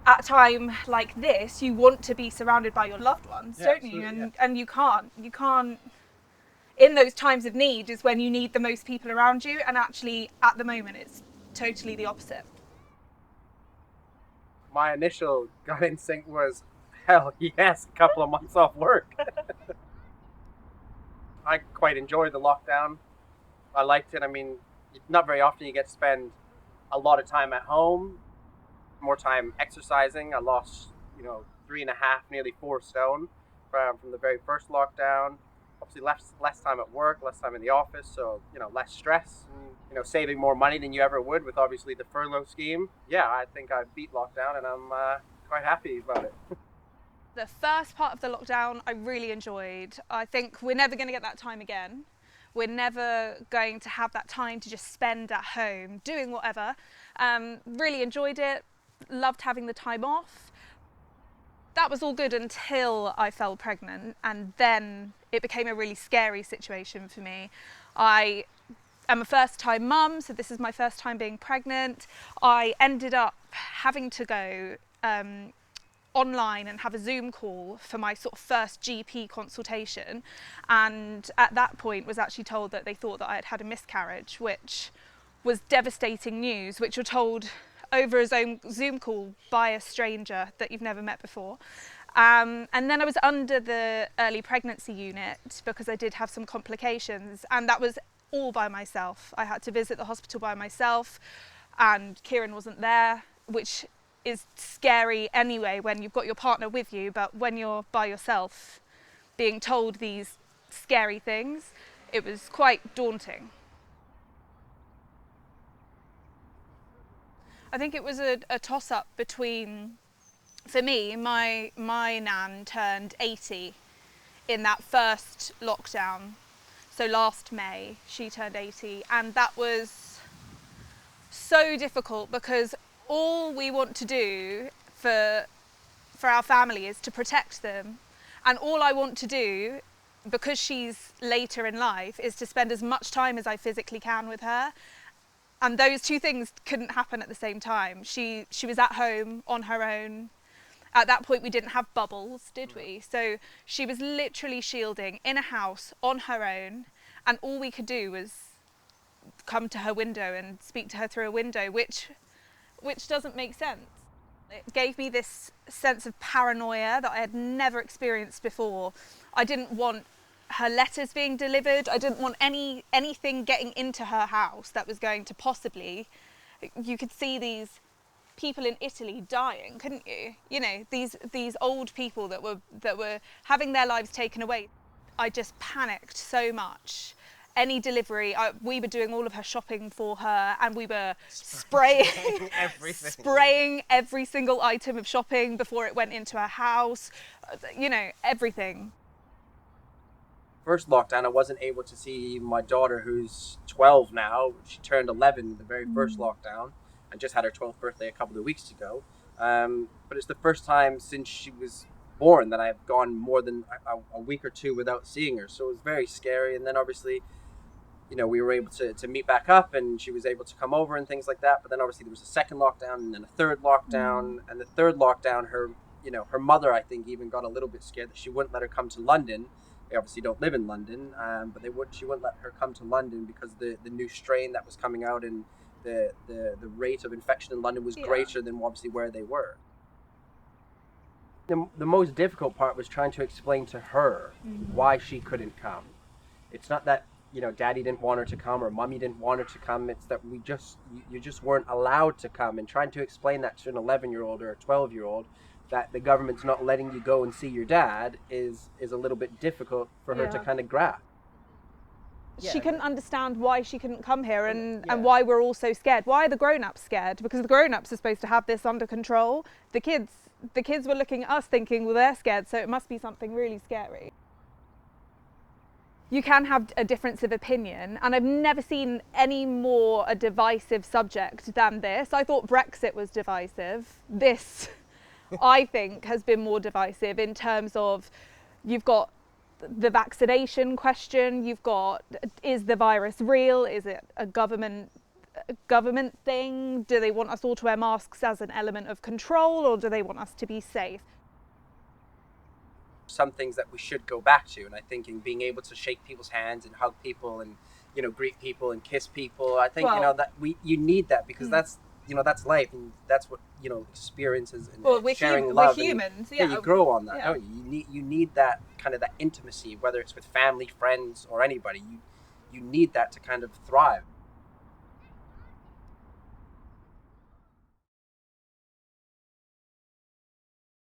at a time like this, you want to be surrounded by your loved ones, don't you? And you can't. In those times of need is when you need the most people around you, and actually at the moment it's totally the opposite. My initial gut instinct was, hell yes, a couple of months off work. I quite enjoyed the lockdown. I liked it. I mean, not very often you get to spend a lot of time at home, more time exercising. I lost, 3.5, nearly 4 stone from the very first lockdown. Obviously, less time at work, less time in the office, so less stress, and saving more money than you ever would with obviously the furlough scheme. Yeah, I think I beat lockdown, and I'm quite happy about it. The first part of the lockdown I really enjoyed. I think we're never going to get that time again. We're never going to have that time to just spend at home doing whatever. Really enjoyed it, loved having the time off. That was all good until I fell pregnant, and then it became a really scary situation for me. I am a first-time mum, so this is my first time being pregnant. I ended up having to go online and have a Zoom call for my sort of first GP consultation, and at that point was actually told that they thought that I had had a miscarriage, which was devastating news, which you're told over a Zoom call by a stranger that you've never met before. And then I was under the early pregnancy unit because I did have some complications, and that was all by myself. I had to visit the hospital by myself, and Kieran wasn't there, which is scary anyway when you've got your partner with you, but when you're by yourself being told these scary things, it was quite daunting. I think it was a toss-up between, for me, my nan turned 80 in that first lockdown. So last May, she turned 80, and that was so difficult because all we want to do for our family is to protect them. And all I want to do, because she's later in life, is to spend as much time as I physically can with her. And those two things couldn't happen at the same time. She was at home on her own. At that point, we didn't have bubbles, did we? So she was literally shielding in a house on her own, and all we could do was come to her window and speak to her through a window, which doesn't make sense. It gave me this sense of paranoia that I had never experienced before. I didn't want her letters being delivered. I didn't want anything getting into her house that was going to possibly, you could see these people in Italy dying, couldn't you? These old people that were having their lives taken away. I just panicked so much. Any delivery, we were doing all of her shopping for her, and we were spraying every single item of shopping before it went into her house, everything. First lockdown, I wasn't able to see my daughter, who's 12 now. She turned 11 in the very first lockdown, and just had her 12th birthday a couple of weeks ago. But it's the first time since she was born that I've gone more than a week or two without seeing her. So it was very scary. And then obviously, we were able to meet back up, and she was able to come over and things like that. But then obviously there was a second lockdown, and then a third lockdown. And the third lockdown, her mother, I think, even got a little bit scared that she wouldn't let her come to London. They obviously don't live in London, but she wouldn't let her come to London because the new strain that was coming out, and the rate of infection in London was greater than obviously where they were. The most difficult part was trying to explain to her why she couldn't come. It's not that daddy didn't want her to come or mommy didn't want her to come. It's that you just weren't allowed to come, and trying to explain that to an 11-year-old or a 12-year-old that the government's not letting you go and see your dad is a little bit difficult for her to kind of grasp. She couldn't understand why she couldn't come here and why we're all so scared. Why are the grown-ups scared? Because the grown-ups are supposed to have this under control. The kids were looking at us thinking, well, they're scared, so it must be something really scary. You can have a difference of opinion, and I've never seen any more a divisive subject than this. I thought Brexit was divisive. This, I think, has been more divisive in terms of you've got the vaccination question, you've got, is the virus real? Is it a government a government thing? Do they want us all to wear masks as an element of control, or do they want us to be safe? Some things that we should go back to, and I think in being able to shake people's hands and hug people and greet people and kiss people, I think that you need that, because that's that's life, and that's what experiences and sharing love. We're humans, and, you grow on that, don't you? You need that kind of that intimacy, whether it's with family, friends, or anybody. You need that to kind of thrive.